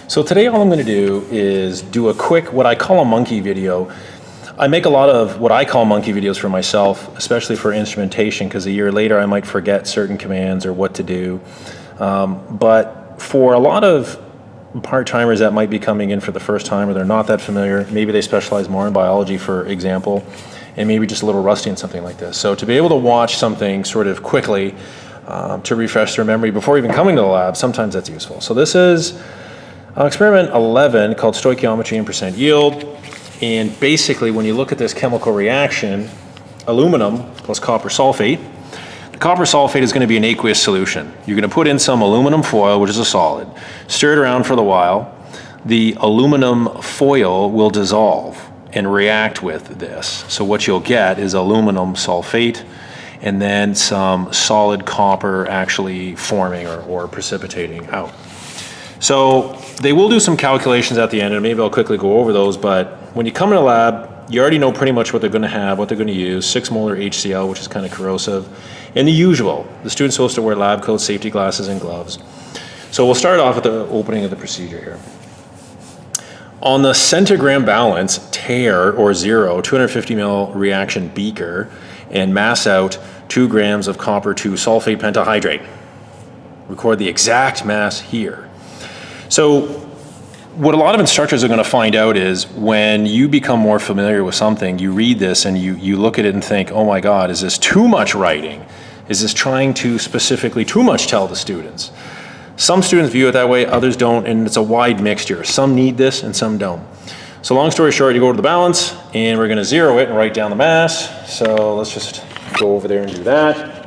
So today all I'm going to do is do a quick, what I call a monkey video. I make a lot of what I call monkey videos for myself, especially for instrumentation, because a year later I might forget certain commands or what to do. But for a lot of part-timers that might be coming in for the first time, or they're not that familiar, maybe they specialize more in biology, for example, and maybe just a little rusty in something like this. So to be able to watch something sort of quickly to refresh their memory before even coming to the lab, sometimes that's useful. So this is experiment 11 called Stoichiometry and percent yield. And basically, when you look at this chemical reaction, aluminum plus copper sulfate, the copper sulfate is going to be an aqueous solution. You're going to put in some aluminum foil, which is a solid, stir it around for a while. The aluminum foil will dissolve and react with this. So what you'll get is aluminum sulfate and then some solid copper actually forming or precipitating out. So they will do some calculations at the end, and maybe I'll quickly go over those, but when you come in a lab, you already know pretty much what they're going to have, what they're going to use, 6 molar HCl, which is kind of corrosive, and the usual. The student's supposed to wear lab coats, safety glasses, and gloves. So we'll start off at the opening of the procedure here. On the centigram balance, tare or 0, 250 ml reaction beaker, and mass out 2 grams of copper 2 sulfate pentahydrate. Record the exact mass here. So what a lot of instructors are going to find out is when you become more familiar with something, you read this and you look at it and think, oh my God, is this too much writing? Is this trying to specifically too much tell the students? Some students view it that way, others don't, and it's a wide mixture. Some need this and some don't. So long story short, you go to the balance and we're going to zero it and write down the mass. So let's just go over there and do that.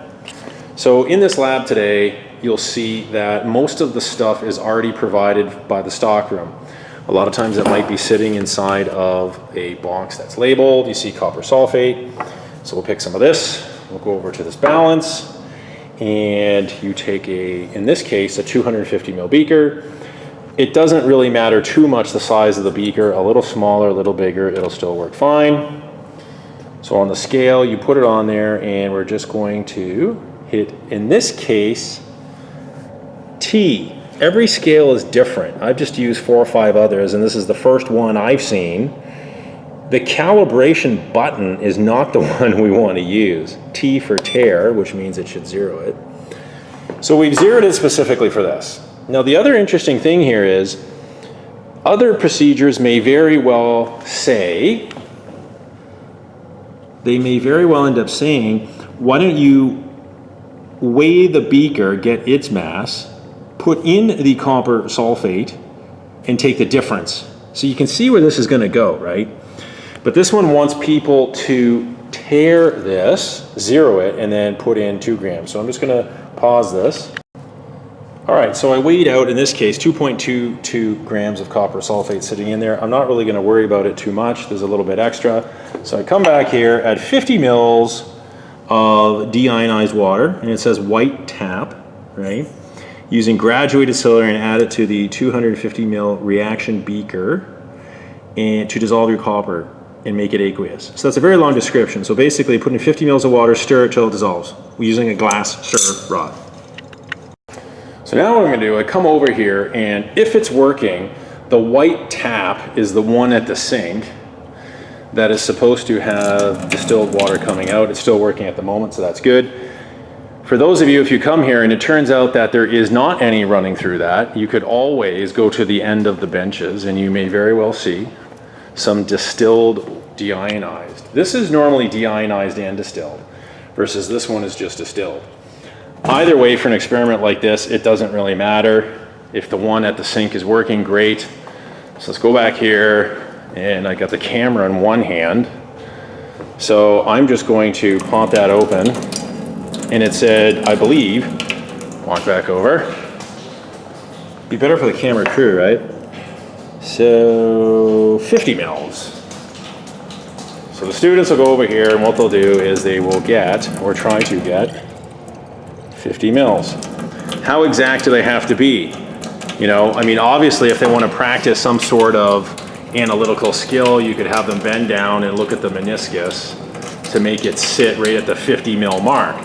So in this lab today, you'll see that most of the stuff is already provided by the stockroom. A lot of times it might be sitting inside of a box that's labeled. You see copper sulfate. So we'll pick some of this. We'll go over to this balance. And you take in this case, a 250 ml beaker. It doesn't really matter too much the size of the beaker. A little smaller, a little bigger, it'll still work fine. So on the scale, you put it on there and we're just going to hit, in this case, T. Every scale is different. I've just used 4 or 5 others, and this is the first one I've seen. The calibration button is not the one we want to use. T for tare, which means it should zero it. So we've zeroed it specifically for this. Now the other interesting thing here is other procedures may very well say, they may very well end up saying, why don't you weigh the beaker, get its mass, put in the copper sulfate, and take the difference. So you can see where this is going to go, right? But this one wants people to tare this, zero it, and then put in 2 grams. So I'm just going to pause this. All right, so I weighed out, in this case, 2.22 grams of copper sulfate sitting in there. I'm not really going to worry about it too much. There's a little bit extra. So I come back here at 50 mils of deionized water, and it says white tap, right? Using graduated silver and add it to the 250 ml reaction beaker and to dissolve your copper and make it aqueous. So that's a very long description. So basically put in 50 ml of water, stir it till it dissolves. We're using a glass stir rod. So now what I'm gonna do, I come over here, and if it's working, the white tap is the one at the sink that is supposed to have distilled water coming out. It's still working at the moment, so that's good. For those of you, if you come here and it turns out that there is not any running through that, you could always go to the end of the benches and you may very well see some distilled deionized. This is normally deionized and distilled versus this one is just distilled. Either way, for an experiment like this, it doesn't really matter. If the one at the sink is working, great. So let's go back here, and I got the camera in one hand. So I'm just going to pop that open. And it said, I believe, walk back over. Be better for the camera crew, right? So 50 mils. So the students will go over here, and what they'll do is they will get, or try to get, 50 mils. How exact do they have to be? You know, I mean, obviously if they want to practice some sort of analytical skill, you could have them bend down and look at the meniscus to make it sit right at the 50 mil mark.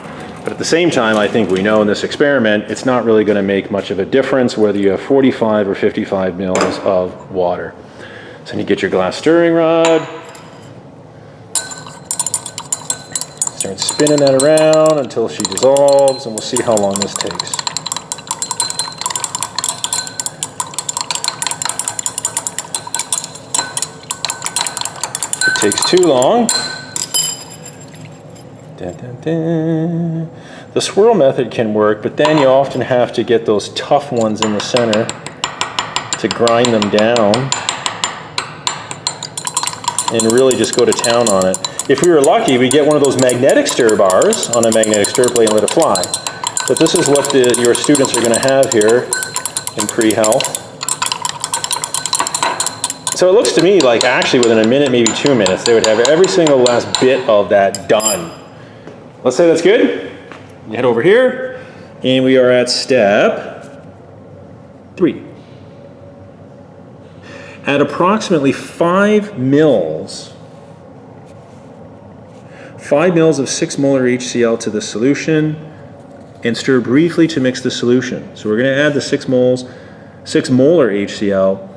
But at the same time, I think we know in this experiment, it's not really going to make much of a difference whether you have 45 or 55 mils of water. So then you get your glass stirring rod, start spinning that around until she dissolves, and we'll see how long this takes. If it takes too long, dun, dun, dun. The swirl method can work, but then you often have to get those tough ones in the center to grind them down and really just go to town on it. If we were lucky, we get one of those magnetic stir bars on a magnetic stir plate and let it fly. But this is what your students are going to have here in pre-health. So it looks to me like actually within a minute, maybe 2 minutes, they would have every single last bit of that done. Let's say that's good. You head over here, and we are at step 3. Add approximately 5 mils of 6 molar HCl to the solution, and stir briefly to mix the solution. So we're going to add the 6 molar HCl,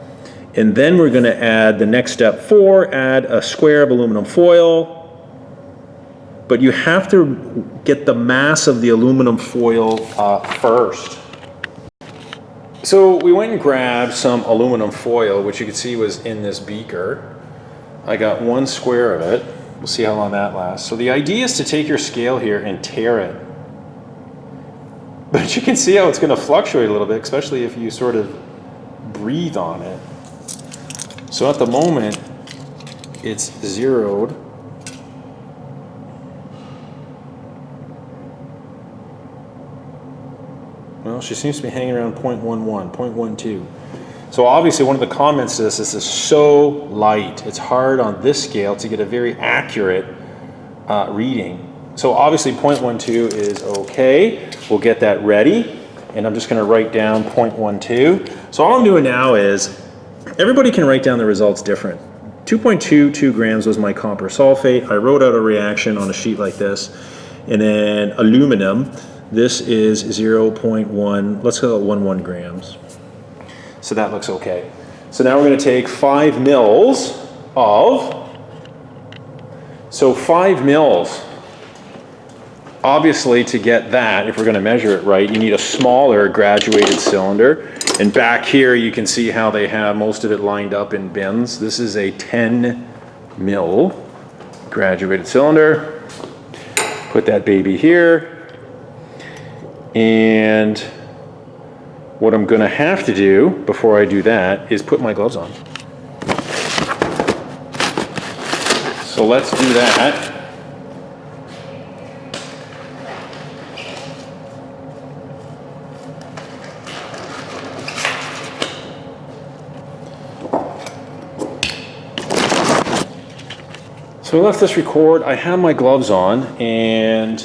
and then we're going to add the next step 4, add a square of aluminum foil. But you have to get the mass of the aluminum foil first. So we went and grabbed some aluminum foil, which you can see was in this beaker. I got 1 square of it. We'll see how long that lasts. So the idea is to take your scale here and tear it. But you can see how it's going to fluctuate a little bit, especially if you sort of breathe on it. So at the moment, it's zeroed. Well, she seems to be hanging around 0.11, 0.12. So obviously one of the comments to this is so light. It's hard on this scale to get a very accurate reading. So obviously 0.12 is okay. We'll get that ready. And I'm just going to write down 0.12. So all I'm doing now is, everybody can write down the results different. 2.22 grams was my copper sulfate. I wrote out a reaction on a sheet like this. And then aluminum. This is 0.1, let's call it 11 grams. So that looks okay. So now we're going to take 5 mils of, so 5 mils. Obviously to get that, if we're going to measure it right, you need a smaller graduated cylinder. And back here you can see how they have most of it lined up in bins. This is a 10 mil graduated cylinder. Put that baby here. And what I'm going to have to do before I do that is put my gloves on. So let's do that. So I left this record. I have my gloves on, and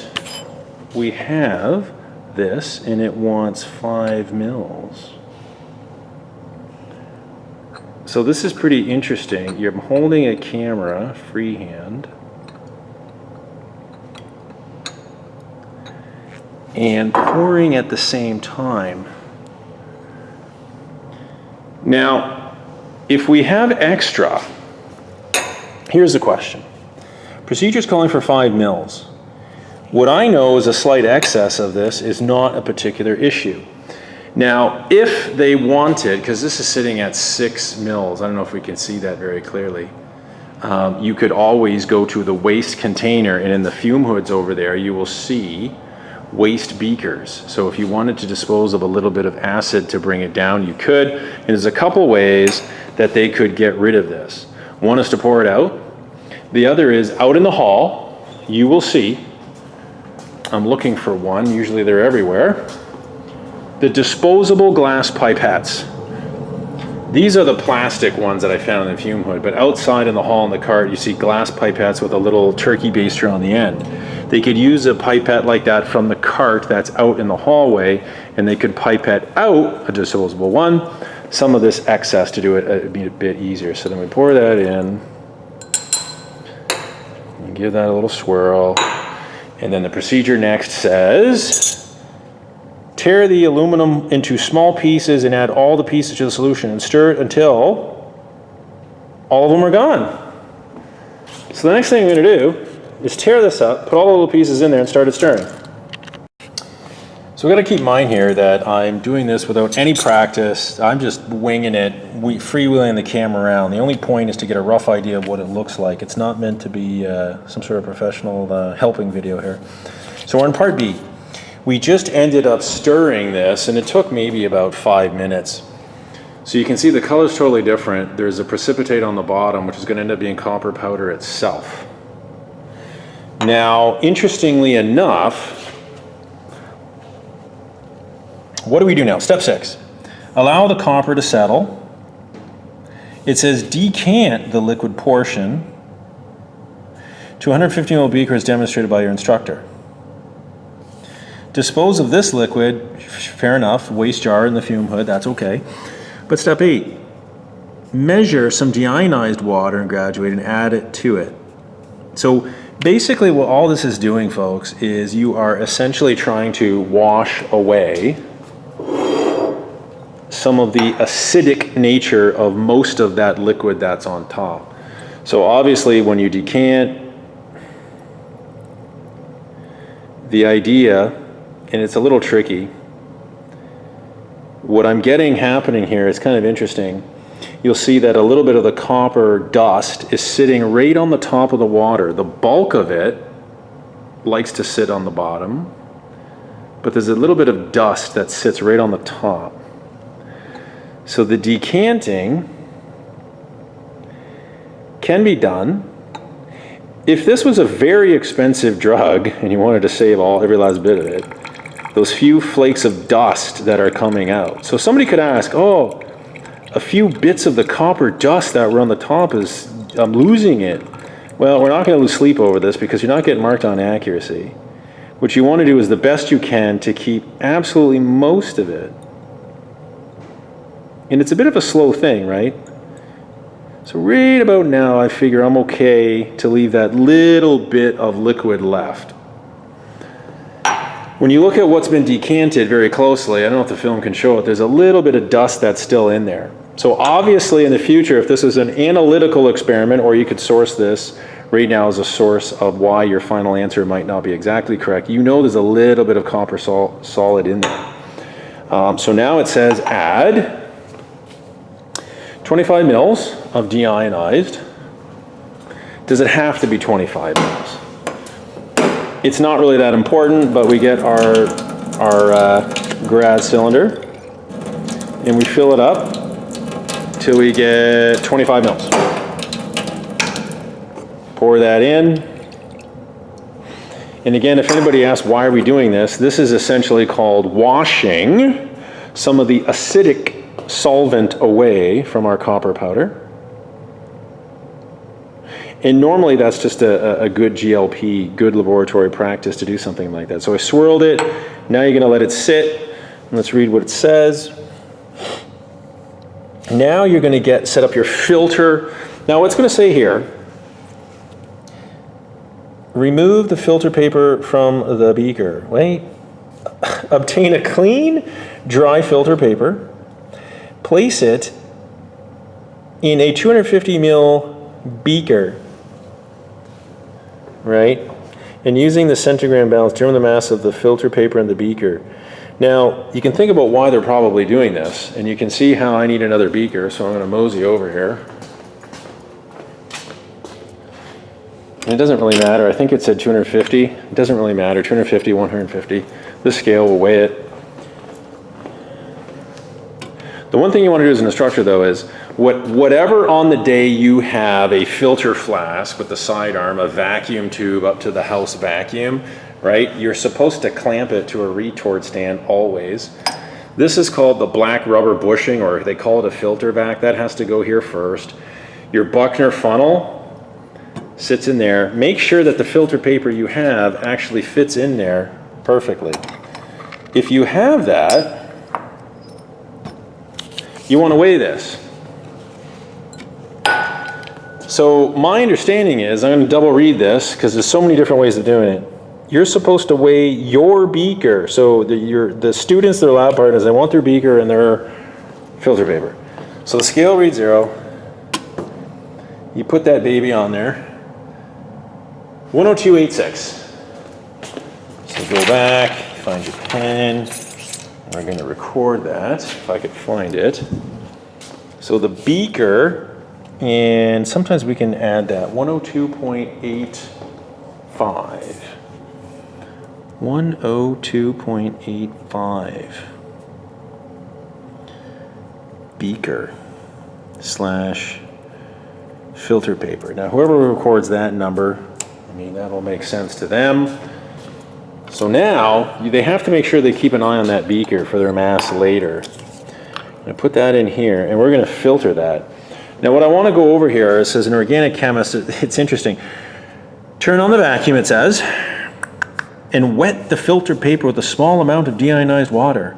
we have this, and it wants 5 mils. So this is pretty interesting. You're holding a camera freehand and pouring at the same time. Now, if we have extra, here's the question. Procedure's calling for 5 mils. What I know is a slight excess of this is not a particular issue. Now, if they wanted, because this is sitting at 6 mils, I don't know if we can see that very clearly, you could always go to the waste container, and in the fume hoods over there, you will see waste beakers. So if you wanted to dispose of a little bit of acid to bring it down, you could. And there's a couple ways that they could get rid of this. One is to pour it out. The other is out in the hall, you will see, I'm looking for one, usually they're everywhere, the disposable glass pipettes. These are the plastic ones that I found in the fume hood, but outside in the hall in the cart, you see glass pipettes with a little turkey baster on the end. They could use a pipette like that from the cart that's out in the hallway, and they could pipette out a disposable one, some of this excess to do it a bit easier. So then we pour that in, and give that a little swirl. And then the procedure next says, tear the aluminum into small pieces and add all the pieces to the solution and stir it until all of them are gone. So the next thing I'm going to do is tear this up, put all the little pieces in there and start it stirring. So we've got to keep in mind here that I'm doing this without any practice. I'm just winging it, freewheeling the camera around. The only point is to get a rough idea of what it looks like. It's not meant to be some sort of professional helping video here. So we're in part B. We just ended up stirring this, and it took maybe about 5 minutes. So you can see the color's totally different. There's a precipitate on the bottom, which is going to end up being copper powder itself. Now, interestingly enough, what do we do now? Step 6. Allow the copper to settle. It says decant the liquid portion to 150 ml beaker as demonstrated by your instructor. Dispose of this liquid, fair enough, waste jar in the fume hood, that's okay. But step 8, measure some deionized water and graduate and add it to it. So basically what all this is doing, folks, is you are essentially trying to wash away some of the acidic nature of most of that liquid that's on top. So obviously when you decant, the idea, and it's a little tricky, what I'm getting happening here is kind of interesting. You'll see that a little bit of the copper dust is sitting right on the top of the water. The bulk of it likes to sit on the bottom, but there's a little bit of dust that sits right on the top. So the decanting can be done. If this was a very expensive drug and you wanted to save every last bit of it, those few flakes of dust that are coming out. So somebody could ask, oh, a few bits of the copper dust that were on the top I'm losing it. Well, we're not going to lose sleep over this because you're not getting marked on accuracy. What you want to do is the best you can to keep absolutely most of it. And it's a bit of a slow thing, right? So right about now, I figure I'm okay to leave that little bit of liquid left. When you look at what's been decanted very closely, I don't know if the film can show it, there's a little bit of dust that's still in there. So obviously in the future, if this is an analytical experiment, or you could source this right now as a source of why your final answer might not be exactly correct, you know there's a little bit of copper solid in there. So now it says add 25 mils of deionized. Does it have to be 25 mils? It's not really that important, but we get our grad cylinder and we fill it up till we get 25 mils. Pour that in. And again, if anybody asks why are we doing this, this is essentially called washing some of the acidic solvent away from our copper powder. And normally that's just a good GLP, good laboratory practice to do something like that. So I swirled it. Now you're going to let it sit. Let's read what it says. Now you're going to set up your filter. Now what's going to say here, remove the filter paper from the beaker. Wait. Obtain a clean, dry filter paper. Place it in a 250 ml beaker, right? And using the centigram balance, determine the mass of the filter paper in the beaker. Now, you can think about why they're probably doing this, and you can see how I need another beaker, so I'm going to mosey over here. And it doesn't really matter. I think it said 250. It doesn't really matter. 250, 150. This scale will weigh it. The one thing you want to do as an instructor, though, is whatever on the day you have a filter flask with the sidearm, a vacuum tube up to the house vacuum, right? You're supposed to clamp it to a retort stand always. This is called the black rubber bushing, or they call it a filter vac. That has to go here first. Your Buckner funnel sits in there. Make sure that the filter paper you have actually fits in there perfectly. If you have that, you want to weigh this. So my understanding is, I'm going to double read this because there's so many different ways of doing it. you're supposed to weigh your beaker. So the students, their lab partners, they want their beaker and their filter paper. So the scale reads 0. You put that baby on there. 102.86. So go back, find your pen. We're going to record that, if I could find it. So the beaker, and sometimes we can add that, 102.85. 102.85. Beaker slash filter paper. Now, whoever records that number, I mean, that'll make sense to them. So now, they have to make sure they keep an eye on that beaker for their mass later. I'm going to put that in here, and we're going to filter that. Now, what I want to go over here is, as an organic chemist, it's interesting. Turn on the vacuum, it says, and wet the filter paper with a small amount of deionized water.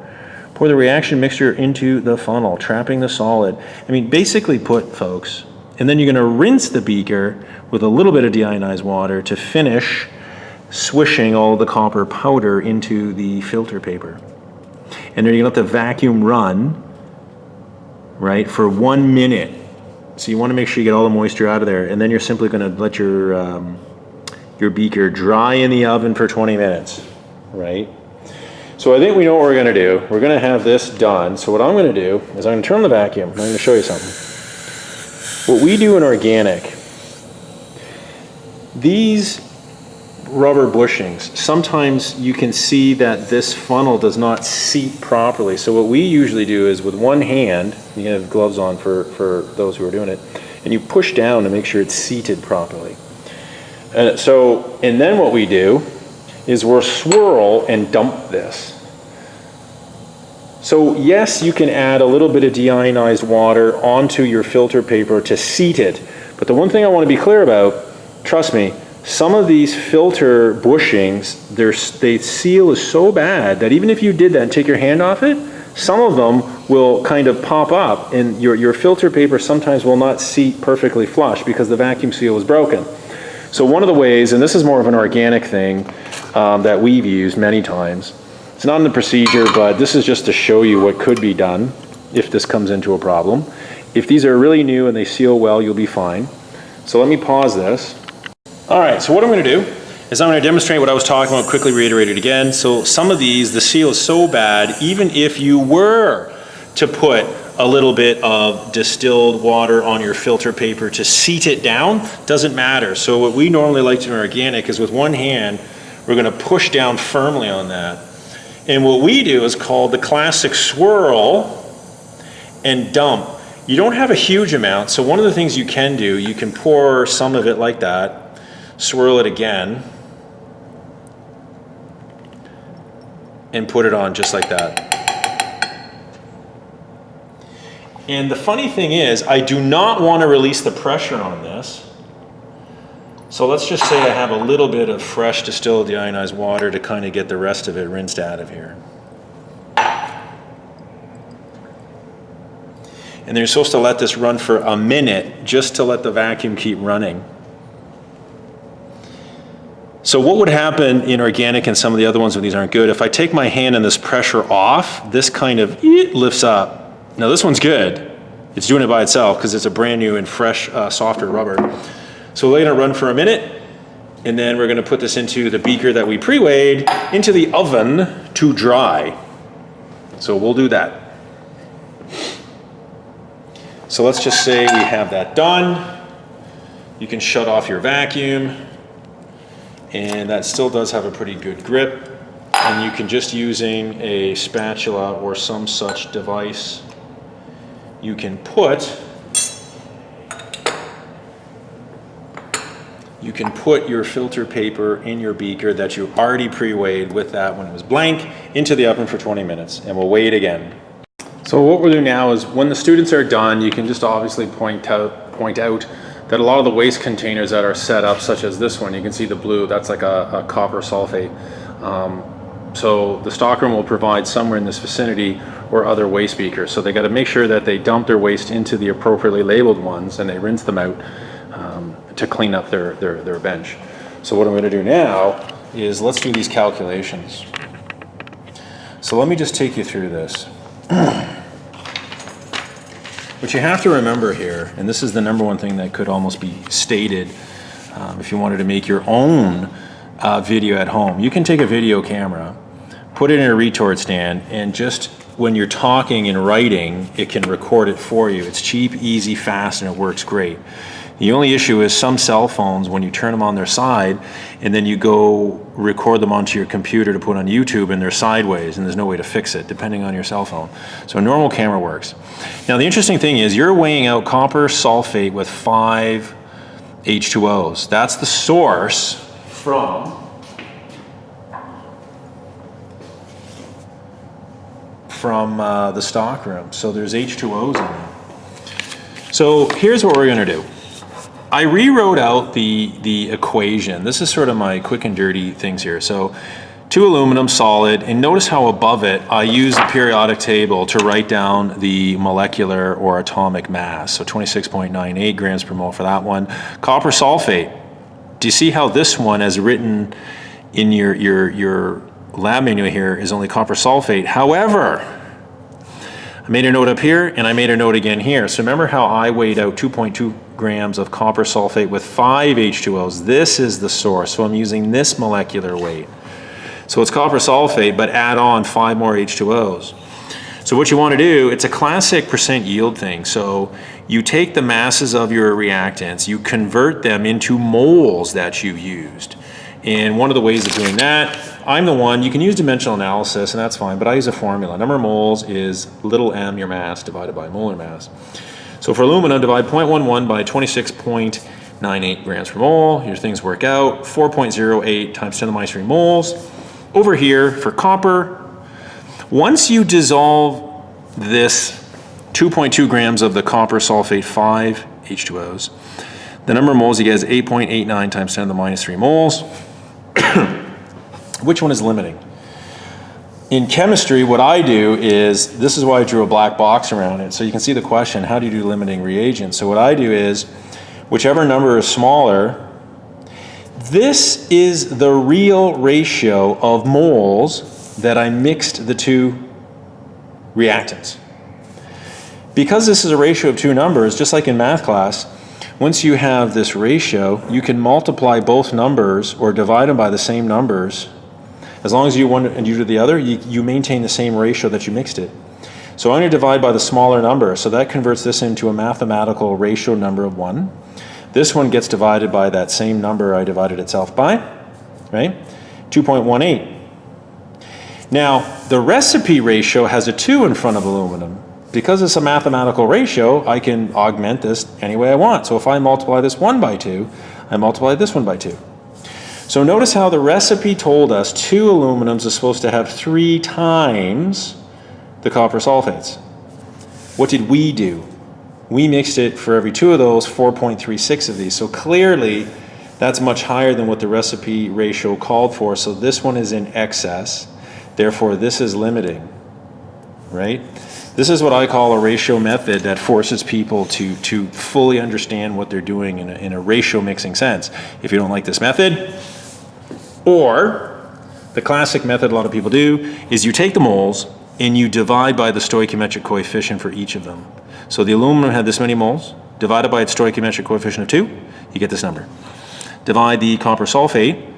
Pour the reaction mixture into the funnel, trapping the solid. I mean, basically put, folks, and then you're going to rinse the beaker with a little bit of deionized water to finish swishing all the copper powder into the filter paper. And then you're going to let the vacuum run, right, for 1 minute. So you want to make sure you get all the moisture out of there, and then you're simply going to let your beaker dry in the oven for 20 minutes, right? So I think we know what we're going to do. We're going to have this done. So what I'm going to do is I'm going to turn on the vacuum. I'm going to show you something. What we do in organic, these rubber bushings, sometimes you can see that this funnel does not seat properly. So what we usually do is with one hand, you have gloves on for those who are doing it, and you push down to make sure it's seated properly. And then what we do is we'll swirl and dump this. So yes, you can add a little bit of deionized water onto your filter paper to seat it. But the one thing I want to be clear about, trust me, some of these filter bushings, they seal is so bad that even if you did that and take your hand off it, some of them will kind of pop up, and your filter paper sometimes will not seat perfectly flush because the vacuum seal is broken. So one of the ways, and this is more of an organic thing that we've used many times, it's not in the procedure, but this is just to show you what could be done if this comes into a problem. If these are really new and they seal well, you'll be fine. So let me pause this. All right, so what I'm going to do is I'm going to demonstrate what I was talking about, quickly reiterate it again. So some of these, the seal is so bad, even if you were to put a little bit of distilled water on your filter paper to seat it down, doesn't matter. So what we normally like to do in organic is with one hand, we're going to push down firmly on that. And what we do is called the classic swirl and dump. You don't have a huge amount, so one of the things you can do, you can pour some of it like that, swirl it again, and put it on just like that. And the funny thing is, I do not want to release the pressure on this. So let's just say I have a little bit of fresh distilled deionized water to kind of get the rest of it rinsed out of here. And then you're supposed to let this run for a minute just to let the vacuum keep running. So what would happen in organic and some of the other ones when these aren't good, if I take my hand and this pressure off, this kind of lifts up. Now this one's good. It's doing it by itself because it's a brand new and fresh, softer rubber. So we're going to run for a minute, and then we're going to put this into the beaker that we pre-weighed into the oven to dry. So we'll do that. So let's just say we have that done. You can shut off your vacuum, and that still does have a pretty good grip. And you can just using a spatula or some such device, you can put your filter paper in your beaker that you already pre-weighed with that when it was blank into the oven for 20 minutes, and we'll weigh it again. So what we'll do now is when the students are done, you can just obviously point out that a lot of the waste containers that are set up, such as this one, you can see the blue, that's like a copper sulfate. So the stockroom will provide somewhere in this vicinity or other waste beakers. So they got to make sure that they dump their waste into the appropriately labeled ones and they rinse them out to clean up their bench. So what I'm going to do now is let's do these calculations. So let me just take you through this. What you have to remember here, and this is the number one thing that could almost be stated if you wanted to make your own video at home. You can take a video camera, put it in a retort stand, and just when you're talking and writing, it can record it for you. It's cheap, easy, fast, and it works great. The only issue is some cell phones, when you turn them on their side and then you go record them onto your computer to put on YouTube, and they're sideways and there's no way to fix it depending on your cell phone. So a normal camera works. Now the interesting thing is you're weighing out copper sulfate with 5 H2Os. That's the source from the stockroom. So there's H2Os in it. So here's what we're going to do. I rewrote out the equation. This is sort of my quick and dirty things here. So 2 aluminum solid, and notice how above it I use the periodic table to write down the molecular or atomic mass. So 26.98 grams per mole for that one. Copper sulfate. Do you see how this one, as written in your lab manual here, is only copper sulfate? However, I made a note up here and I made a note again here. So remember how I weighed out 2.2 grams of copper sulfate with 5 H2Os. This is the source, so I'm using this molecular weight. So it's copper sulfate, but add on 5 more H2Os. So what you want to do, it's a classic percent yield thing. So you take the masses of your reactants, you convert them into moles that you used. And one of the ways of doing that, I'm the one, you can use dimensional analysis and that's fine, but I use a formula. Number of moles is little m, your mass, divided by molar mass. So for aluminum, divide 0.11 by 26.98 grams per mole. Your things work out. 4.08 times 10 to the minus 3 moles. Over here for copper, once you dissolve this 2.2 grams of the copper sulfate 5 H2Os, the number of moles you get is 8.89 times 10 to the minus 3 moles. Which one is limiting? In chemistry, what I do is, this is why I drew a black box around it. So you can see the question, how do you do limiting reagents? So what I do is, whichever number is smaller, this is the real ratio of moles that I mixed the two reactants. Because this is a ratio of two numbers, just like in math class, once you have this ratio, you can multiply both numbers or divide them by the same numbers. As long as you one and you do the other, you maintain the same ratio that you mixed it. So I'm going to divide by the smaller number. So that converts this into a mathematical ratio number of 1. This one gets divided by that same number I divided itself by, right? 2.18. Now, the recipe ratio has a 2 in front of aluminum. Because it's a mathematical ratio, I can augment this any way I want. So if I multiply this 1 by 2, I multiply this one by 2. So notice how the recipe told us 2 aluminums is supposed to have 3 times the copper sulfates. What did we do? We mixed it for every 2 of those, 4.36 of these. So clearly, that's much higher than what the recipe ratio called for. So this one is in excess. Therefore, this is limiting, right? This is what I call a ratio method that forces people to fully understand what they're doing in a ratio mixing sense. If you don't like this method, or the classic method a lot of people do, is you take the moles and you divide by the stoichiometric coefficient for each of them. So the aluminum had this many moles, divided by its stoichiometric coefficient of 2, you get this number. Divide the copper sulfate,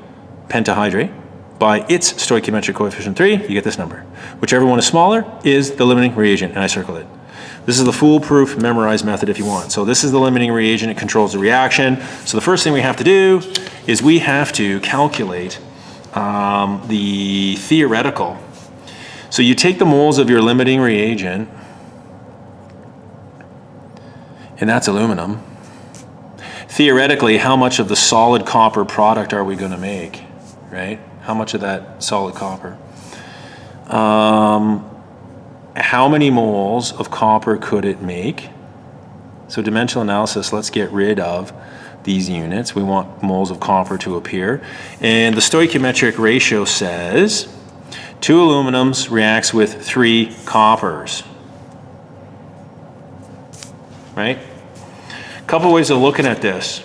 pentahydrate, by its stoichiometric coefficient 3, you get this number. Whichever one is smaller is the limiting reagent, and I circled it. This is the foolproof memorized method if you want. So this is the limiting reagent, it controls the reaction. So the first thing we have to do is we have to calculate the theoretical. So you take the moles of your limiting reagent, and that's aluminum. Theoretically, how much of the solid copper product are we going to make, right? How much of that solid copper? How many moles of copper could it make? So dimensional analysis, let's get rid of these units. We want moles of copper to appear. And the stoichiometric ratio says 2 aluminums reacts with 3 coppers. Right? A couple ways of looking at this.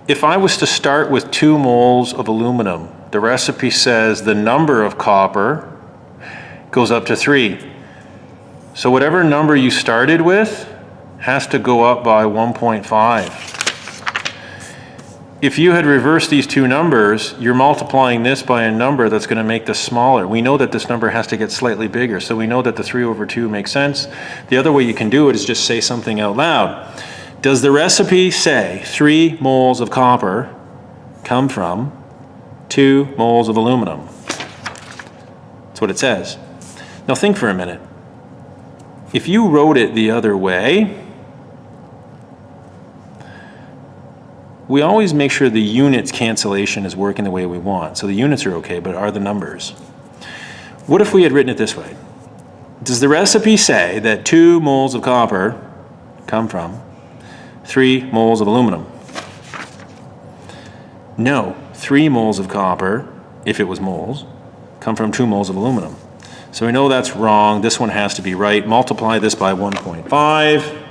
if I was to start with 2 moles of aluminum, the recipe says the number of copper goes up to 3. So whatever number you started with has to go up by 1.5. If you had reversed these two numbers, you're multiplying this by a number that's going to make this smaller. We know that this number has to get slightly bigger, so we know that the 3 over 2 makes sense. The other way you can do it is just say something out loud. Does the recipe say 3 moles of copper come from 2 moles of aluminum? That's what it says. Now think for a minute. If you wrote it the other way, we always make sure the units cancellation is working the way we want. So the units are okay, but are the numbers? What if we had written it this way? Does the recipe say that 2 moles of copper come from 3 moles of aluminum? No, 3 moles of copper, if it was moles, come from 2 moles of aluminum. So we know that's wrong. This one has to be right. Multiply this by 1.5.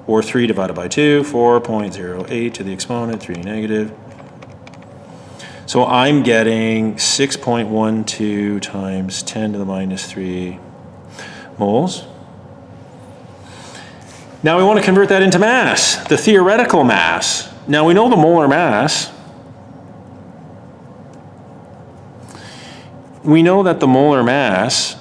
Or 3 divided by 2, 4.08 to the exponent, 3 negative. So I'm getting 6.12 times 10 to the minus 3 moles. Now we want to convert that into mass, the theoretical mass. Now we know the molar mass. We know that the molar mass,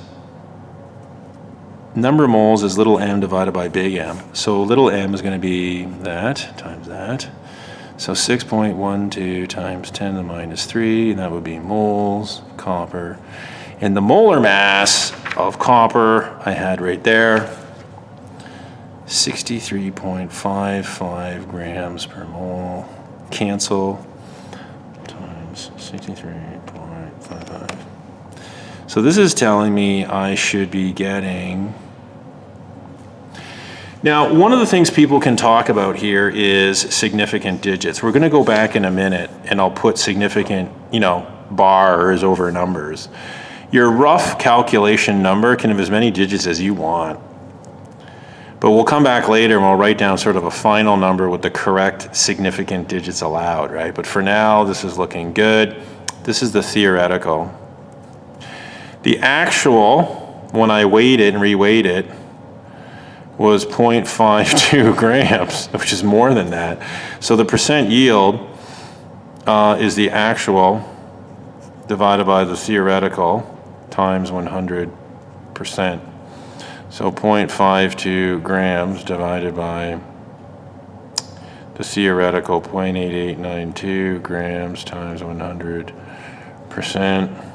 number of moles is little m divided by big M. So little m is going to be that times that. So 6.12 times 10 to the minus 3, and that would be moles, copper. And the molar mass of copper I had right there, 63.55 grams per mole. Cancel times 63.55. So this is telling me I should be getting. Now, one of the things people can talk about here is significant digits. We're going to go back in a minute and I'll put significant, bars over numbers. Your rough calculation number can have as many digits as you want. But we'll come back later and we'll write down sort of a final number with the correct significant digits allowed, right? But for now, this is looking good. This is the theoretical. The actual, when I weighed it and reweighed it, was 0.52 grams, which is more than that. So the percent yield is the actual divided by the theoretical times 100%. So 0.52 grams divided by the theoretical 0.8892 grams times 100%.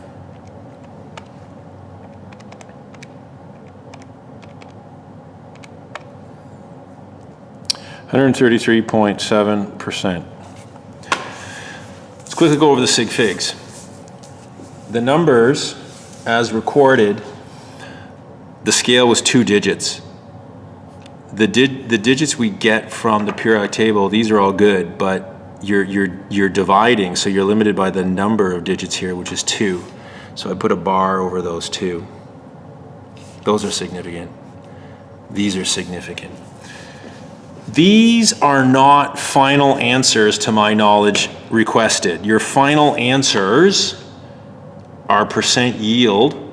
133.7%. Let's quickly go over the sig figs. The numbers, as recorded, the scale was 2 digits. The digits we get from the periodic table, these are all good, but you're dividing, so you're limited by the number of digits here, which is 2. So I put a bar over those 2. Those are significant. These are significant. These are not final answers to my knowledge requested. Your final answers are percent yield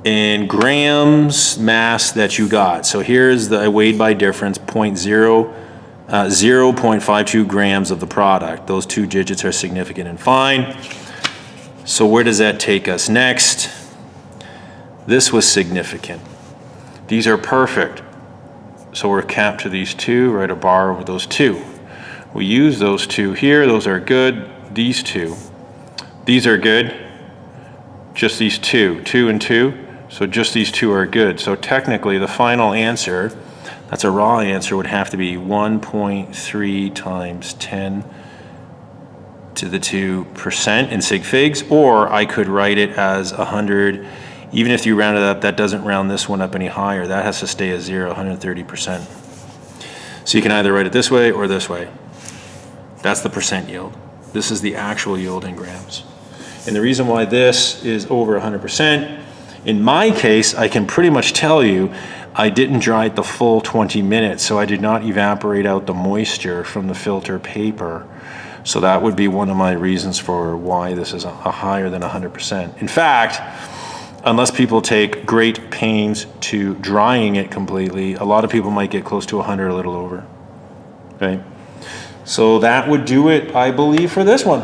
and grams mass that you got. So here's the weighed by difference, 0.52 grams of the product. Those 2 digits are significant and fine. So where does that take us next? This was significant. These are perfect. So we're capped to these 2, write a bar over those 2. We use those 2 here, those are good. These 2, these are good. Just these 2, 2 and 2. So just these 2 are good. So technically the final answer, that's a raw answer, would have to be 1.3 times 10 to the 2% in sig figs, or I could write it as 100. Even if you round it up, that doesn't round this one up any higher. That has to stay at 0, 130%. So you can either write it this way or this way. That's the percent yield. This is the actual yield in grams. And the reason why this is over 100%, in my case, I can pretty much tell you I didn't dry it the full 20 minutes, so I did not evaporate out the moisture from the filter paper. So that would be one of my reasons for why this is a higher than 100%. In fact, unless people take great pains to drying it completely, a lot of people might get close to 100, a little over. Okay, so that would do it, I believe, for this one.